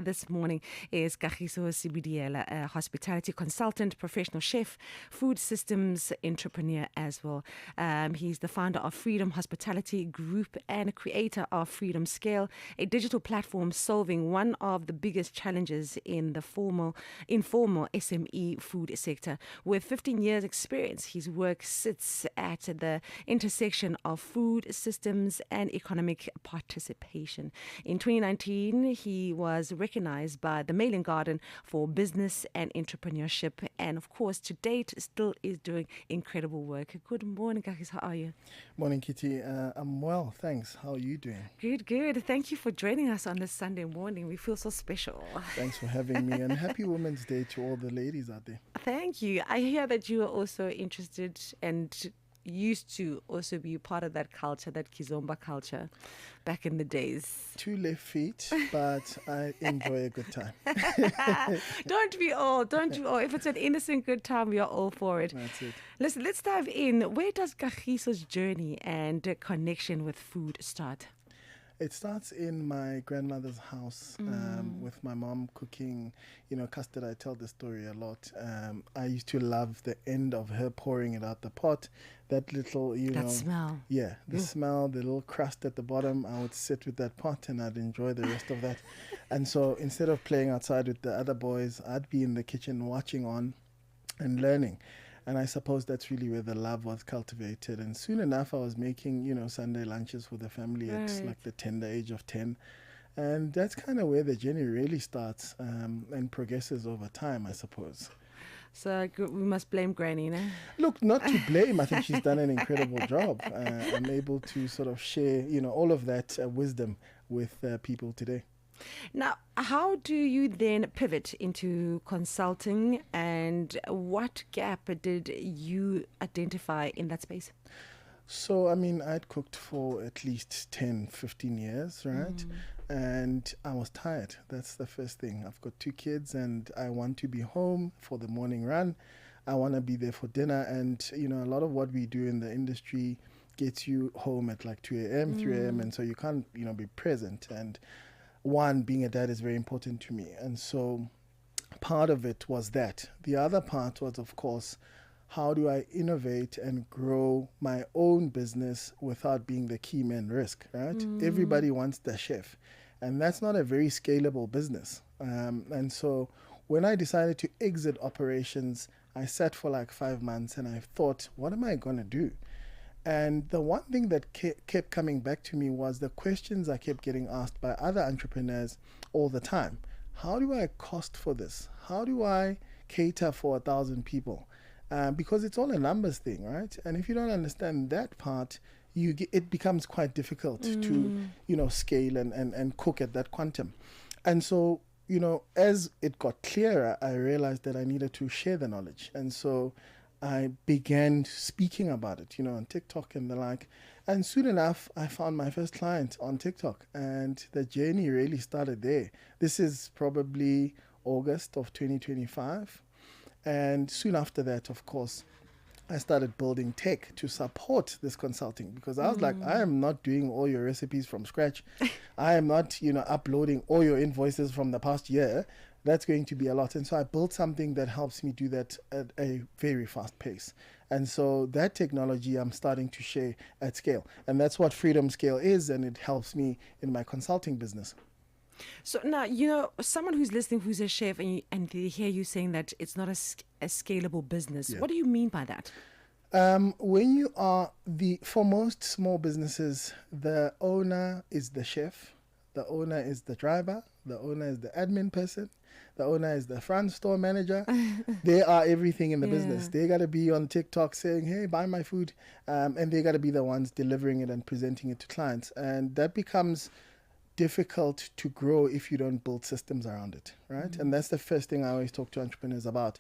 This morning is Kagiso Sebediela, a hospitality consultant, professional chef, food systems entrepreneur as well. He's the founder of Freedom Hospitality Group and creator of Freedom Scale, a digital platform solving one of the biggest challenges in the informal SME food sector. With 15 years experience, his work sits at the intersection of food systems and economic participation. In 2019, he was recognized by the Mail and Garden for business and entrepreneurship, and of course to date still is doing incredible work. Good morning, guys. How are you? Morning, Kitty. I'm well, thanks. How are you doing? Good. Thank you for joining us on this Sunday morning. We feel so special. Thanks for having me, and happy Women's Day to all the ladies out there. Thank you. I hear that you are also interested and used to also be part of that culture, that Kizomba culture back in the days. 2 left feet, but I enjoy a good time. Don't we all? If it's an innocent good time, we are all for it. That's it. Listen, let's dive in. Where does Kagiso's journey and connection with food start? It starts in my grandmother's house with my mom cooking, custard. I tell the story a lot. I used to love the end of her pouring it out the pot. That little, that smell. Yeah, the smell, the little crust at the bottom. I would sit with that pot and I'd enjoy the rest of that. And so instead of playing outside with the other boys, I'd be in the kitchen watching on and learning. And I suppose that's really where the love was cultivated. And soon enough, I was making, Sunday lunches for the family at like the tender age of 10. And that's kind of where the journey really starts and progresses over time, I suppose. So we must blame Granny, no? Look, not to blame. I think she's done an incredible job. I'm able to sort of share, all of that wisdom with people today. Now, how do you then pivot into consulting, and what gap did you identify in that space? So, I'd cooked for at least 10, 15 years, right? And I was tired. That's the first thing. I've got 2 kids and I want to be home for the morning run. I want to be there for dinner. And, a lot of what we do in the industry gets you home at like 2 a.m., 3 a.m. And so you can't, be present. And one, being a dad is very important to me. And so part of it was that. The other part was, of course, how do I innovate and grow my own business without being the key man risk, right? Everybody wants the chef. And that's not a very scalable business. And so when I decided to exit operations, I sat for like 5 months and I thought, what am I going to do? And the one thing that kept coming back to me was the questions I kept getting asked by other entrepreneurs all the time. How do I cost for this? How do I cater for 1,000 people? Because it's all a numbers thing, right? And if you don't understand that part, it becomes quite difficult to, scale and cook at that quantum. And so, as it got clearer, I realized that I needed to share the knowledge. And so I began speaking about it, on TikTok and the like. And soon enough, I found my first client on TikTok. And the journey really started there. This is probably August of 2025. And soon after that, of course, I started building tech to support this consulting, because I was like, I am not doing all your recipes from scratch. I am not, uploading all your invoices from the past year. That's going to be a lot. And so I built something that helps me do that at a very fast pace. And so that technology I'm starting to share at scale. And that's what Freedom Scale is. And it helps me in my consulting business. So now, someone who's listening, who's a chef, and they hear you saying that it's not a scalable business. Yeah. What do you mean by that? When you are for most small businesses, the owner is the chef, the owner is the driver, the owner is the admin person, the owner is the front store manager. They are everything in the business. They got to be on TikTok saying, hey, buy my food. And they got to be the ones delivering it and presenting it to clients. And that becomes difficult to grow if you don't build systems around it, right? And that's the first thing I always talk to entrepreneurs about.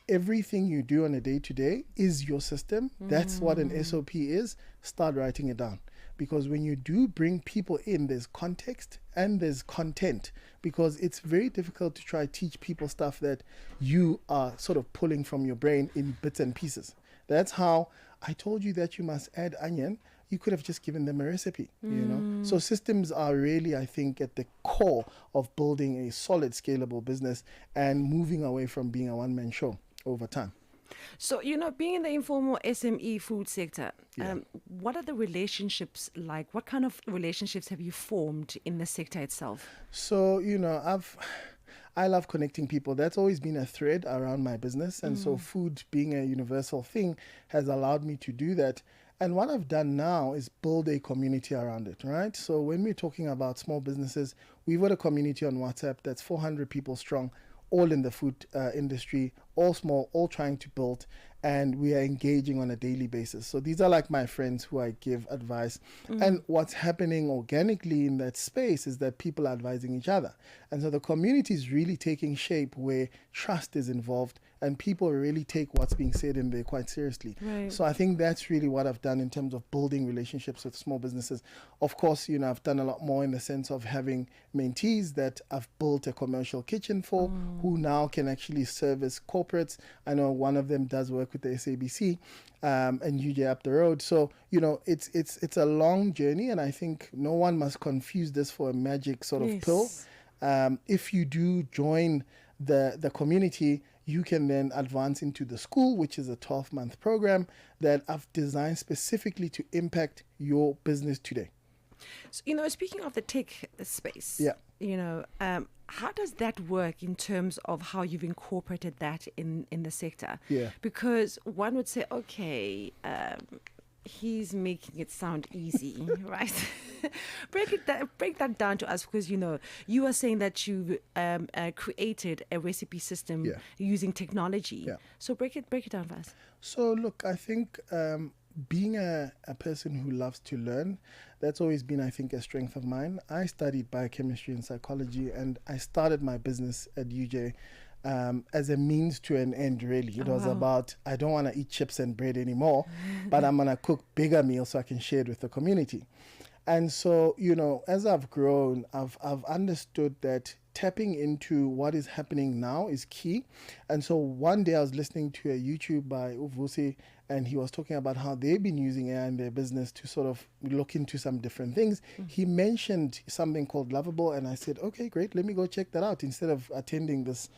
Everything you do on a day-to-day is your system. That's what an SOP is. Start writing it down. Because when you do bring people in, there's context and there's content. Because it's very difficult to try to teach people stuff that you are sort of pulling from your brain in bits and pieces. That's how I told you that you must add onion. you could have just given them a recipe, you know. So systems are really, I think, at the core of building a solid, scalable business and moving away from being a one-man show over time. So, being in the informal SME food sector, Yeah. what are the relationships like? What kind of relationships have you formed in the sector itself? So, I love connecting people. That's always been a thread around my business. And so food being a universal thing has allowed me to do that. And what I've done now is build a community around it, right? So when we're talking about small businesses, we've got a community on WhatsApp that's 400 people strong, all in the food industry, all small, all trying to build, and we are engaging on a daily basis. So these are like my friends who I give advice. And what's happening organically in that space is that people are advising each other. And so the community is really taking shape where trust is involved and people really take what's being said in there quite seriously. Right. So I think that's really what I've done in terms of building relationships with small businesses. Of course, I've done a lot more in the sense of having mentees that I've built a commercial kitchen for who now can actually service corporates. I know one of them does work with the SABC and UJ up the road. So, it's a long journey, and I think no one must confuse this for a magic sort of pill. If you do join the community, you can then advance into the school, which is a 12-month program that I've designed specifically to impact your business today. So, speaking of the tech space, Yeah. How does that work in terms of how you've incorporated that in the sector? Yeah. Because one would say, okay, he's making it sound easy, right? break that down to us, because you are saying that you created a recipe system using technology. Yeah. So break it down for us. So look, I think being a person who loves to learn, that's always been, I think, a strength of mine. I studied biochemistry and psychology, and I started my business at UJ as a means to an end, really. It was about, I don't want to eat chips and bread anymore, but I'm going to cook bigger meals so I can share it with the community. And so, as I've grown, I've understood that tapping into what is happening now is key. And so one day I was listening to a YouTube by Uvusi, and he was talking about how they've been using AI in their business to sort of look into some different things. He mentioned something called Lovable, and I said, okay, great, let me go check that out instead of attending this,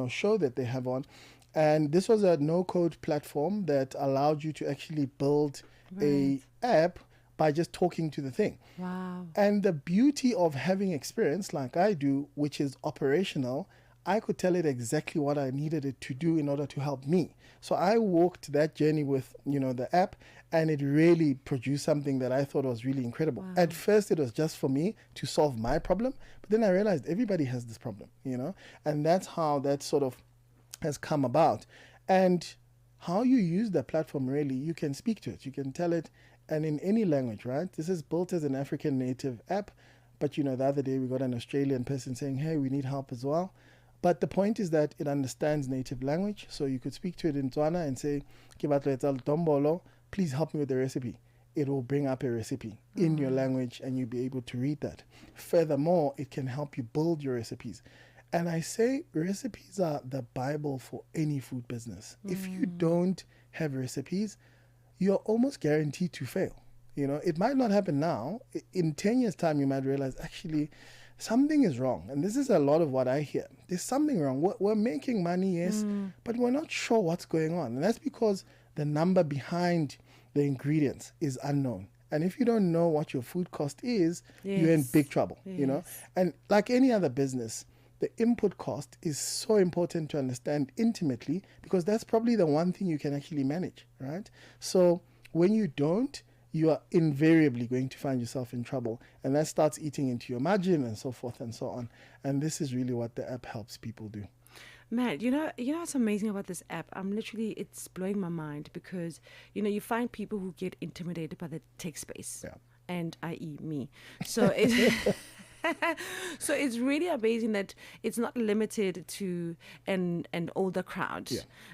show that they have on. And this was a no-code platform that allowed you to actually build a app by just talking to the thing. Wow. And the beauty of having experience like I do, which is operational, I could tell it exactly what I needed it to do in order to help me. So I walked that journey with, the app, and it really produced something that I thought was really incredible. Wow. At first, it was just for me to solve my problem, but then I realized everybody has this problem, and that's how that sort of has come about. And how you use the platform, really, you can speak to it, you can tell it, and in any language, right? This is built as an African native app, but the other day we got an Australian person saying, hey, we need help as well. But the point is that it understands native language, so you could speak to it in Tswana and say, Dombolo, please help me with the recipe. It will bring up a recipe in your language, and you'll be able to read that. Furthermore, it can help you build your recipes. And I say recipes are the Bible for any food business. If you don't have recipes, you're almost guaranteed to fail. It might not happen now. In 10 years' time, you might realize, actually, something is wrong. And this is a lot of what I hear. There's something wrong. We're making money, yes, but we're not sure what's going on. And that's because the number behind the ingredients is unknown. And if you don't know what your food cost is, you're in big trouble, And like any other business, the input cost is so important to understand intimately, because that's probably the one thing you can actually manage, right? So when you don't, you are invariably going to find yourself in trouble, and that starts eating into your margin and so forth and so on. And this is really what the app helps people do. Man, you know what's amazing about this app? It's blowing my mind, because, you find people who get intimidated by the tech space, and i.e. me. So So it's really amazing that it's not limited to an older crowd.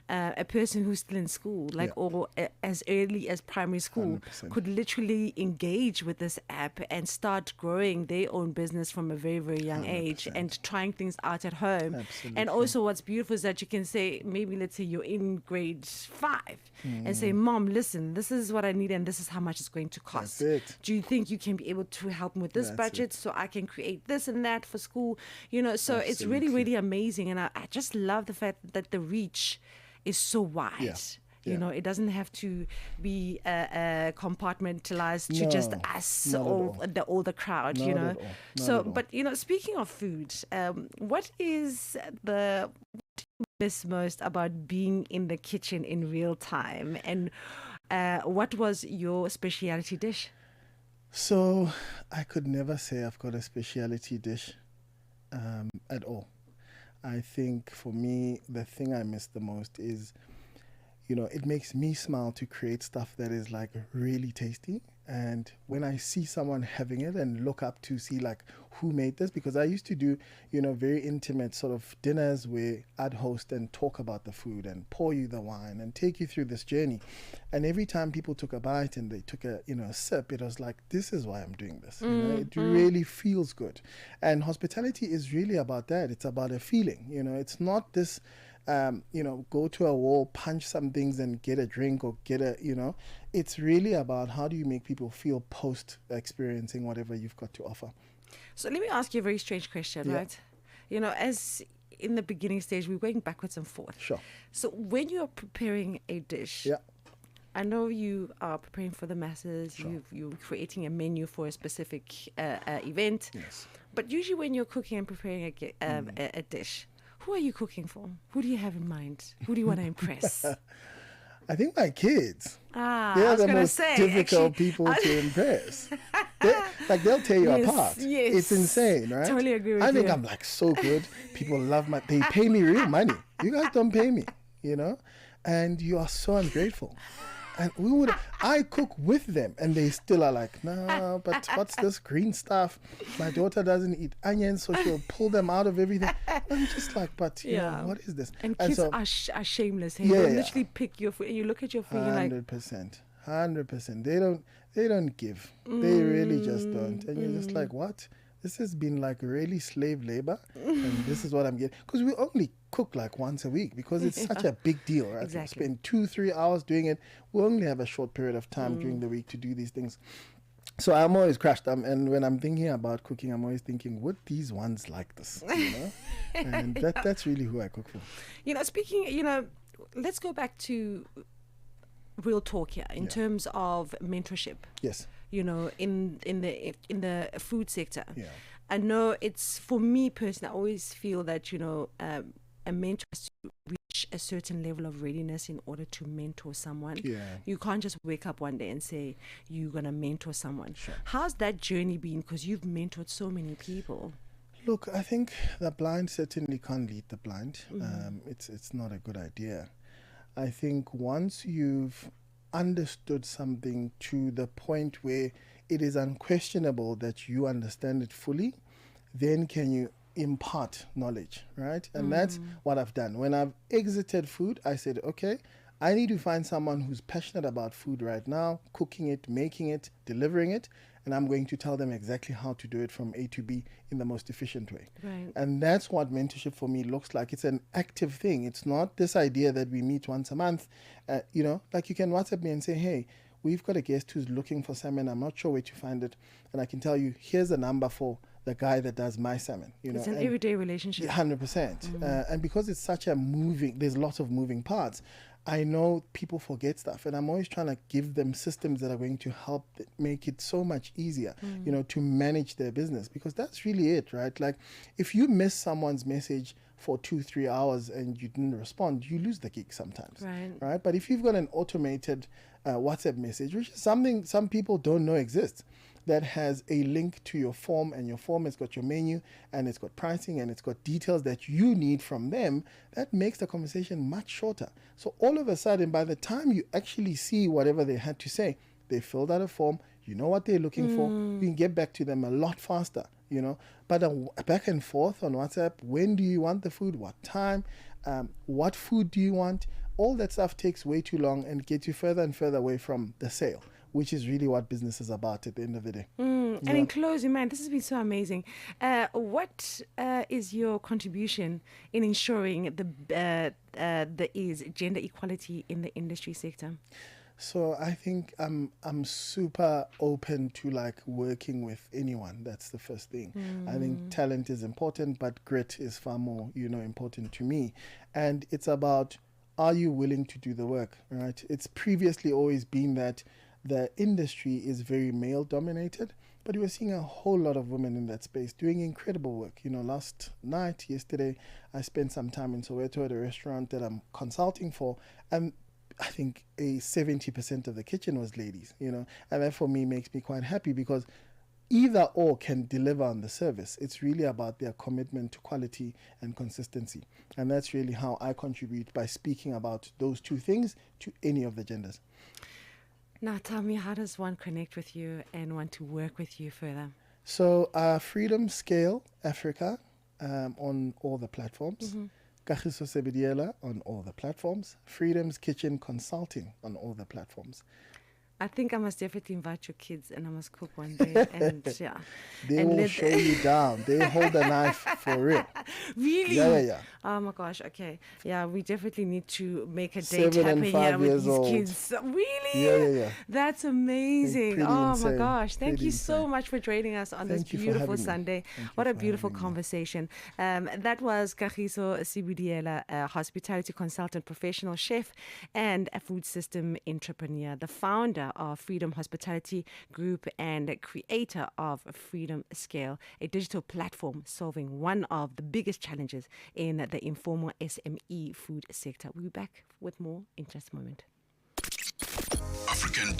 A person who's still in school, like or as early as primary school, 100%. could literally engage with this app and start growing their own business from a very, very young age 100%. and trying things out at home. Absolutely. And also what's beautiful is that you can say, maybe let's say you're in grade 5 and say, Mom, listen, this is what I need and this is how much it's going to cost. That's it. Do you think you can be able to help me with this That's budget so I can create this and that for school? You know, so it's really, really amazing. And I just love the fact that the reach is so wide. You know, it doesn't have to be compartmentalized to just us or the older crowd, you know. So, but, you know, speaking of food, what is what do you miss most about being in the kitchen in real time? And what was your specialty dish? So I could never say I've got a specialty dish at all. I think for me, the thing I miss the most is, you know, it makes me smile to create stuff that is like really tasty. And when I see someone having it and look up to see like who made this, because I used to do, you know, very intimate sort of dinners where I'd host and talk about the food and pour you the wine and take you through this journey. And every time people took a bite and they took a, you know, a sip, it was like, this is why I'm doing this. You know, it really feels good. And hospitality is really about that. It's about a feeling, you know, it's not this, you know, go to a wall, punch some things and get a drink or get a, you know, it's really about how do you make people feel post experiencing whatever you've got to offer. So let me ask you a very strange question, right? You know, as in the beginning stage, we're going backwards and forth. Sure. So when you're preparing a dish, I know you are preparing for the masses, you're creating a menu for a specific event. Yes. But usually when you're cooking and preparing a dish, who are you cooking for? Who do you have in mind? Who do you want to impress? I think my kids. They're the most difficult people to impress. They'll tear you apart. Yes. It's insane, right? Totally agree with you. I think I'm like so good. People love they pay me real money. You guys don't pay me, you know? And you are so ungrateful. And I cook with them and they still are like, no, but what's this green stuff? My daughter doesn't eat onions, so she'll pull them out of everything. I'm just like, but you know, what is this? And kids are shameless. Hey? They'll literally pick your food and you look at your food, you're like 100%. They don't give. They really just don't. And you're just like, what? This has been like really slave labor, and this is what I'm getting. Because we only cook like once a week because it's such a big deal, right? Exactly. We spend 2-3 hours doing it. We only have a short period of time during the week to do these things. So I'm always crushed. And when I'm thinking about cooking, I'm always thinking, would these ones like this? You know? And that's really who I cook for. You know, speaking, you know, let's go back to real talk here in terms of mentorship. Yes. You know, in the food sector. Yeah. I know it's, for me personally, I always feel that, you know, a mentor has to reach a certain level of readiness in order to mentor someone. Yeah. You can't just wake up one day and say you're going to mentor someone. Sure. How's that journey been? Because you've mentored so many people. Look, I think the blind certainly can't lead the blind. It's not a good idea. I think once you've understood something to the point where it is unquestionable that you understand it fully, then can you impart knowledge, right? And that's what I've done. When I've exited food, I said, okay, I need to find someone who's passionate about food right now, cooking it, making it, delivering it, and I'm going to tell them exactly how to do it from A to B in the most efficient way. Right. And that's what mentorship for me looks like. It's an active thing. It's not this idea that we meet once a month. You know, like you can WhatsApp me and say, hey, we've got a guest who's looking for salmon. I'm not sure where to find it. And I can tell you, here's a number for the guy that does my salmon. You know, it's an everyday relationship. 100%. And because it's such a there's lots of moving parts, I know people forget stuff, and I'm always trying to give them systems that are going to help make it so much easier, you know, to manage their business, because that's really it, right? Like if you miss someone's message for 2-3 hours and you didn't respond, you lose the gig sometimes, right? But if you've got an automated WhatsApp message, which is something some people don't know exists, that has a link to your form, and your form has got your menu and it's got pricing and it's got details that you need from them, that makes the conversation much shorter. So all of a sudden, by the time you actually see whatever they had to say, they filled out a form, you know what they're looking for, you can get back to them a lot faster, But back and forth on WhatsApp, when do you want the food? What time? What food do you want? All that stuff takes way too long and gets you further and further away from the sale, which is really what business is about at the end of the day. And in closing, man, this has been so amazing. What is your contribution in ensuring there is gender equality in the industry sector? So I think I'm super open to working with anyone. That's the first thing. I think talent is important, but grit is far more, important to me. And it's about, are you willing to do the work, right? It's previously always been that the industry is very male dominated, but we're seeing a whole lot of women in that space doing incredible work. Yesterday, I spent some time in Soweto at a restaurant that I'm consulting for, and I think 70% of the kitchen was ladies, and that for me makes me quite happy, because either or can deliver on the service. It's really about their commitment to quality and consistency. And that's really how I contribute, by speaking about those two things to any of the genders. Now, tell me, how does one connect with you and want to work with you further? So, Freedom Scale Africa on all the platforms. Kagiso Sebediela on all the platforms. Freedom's Kitchen Consulting on all the platforms. I think I must definitely invite your kids, and I must cook one day. And They will show you down. They hold the knife for real. Really? Yeah. Oh my gosh. Okay. Yeah, we definitely need to make a date 7 happen and 5 here with years these old. kids. Really? Yeah. That's amazing. Pretty Oh insane. my gosh. Thank Pretty you so insane. much for joining us on Thank this you for beautiful having me. Sunday. Thank you What a for beautiful having me. conversation. That was Kagiso Sebediela, a hospitality consultant, professional chef, and a food system entrepreneur, the founder of Freedom Hospitality Group and creator of Freedom Scale, a digital platform solving one of the biggest challenges in the informal SME food sector. We'll be back with more in just a moment. African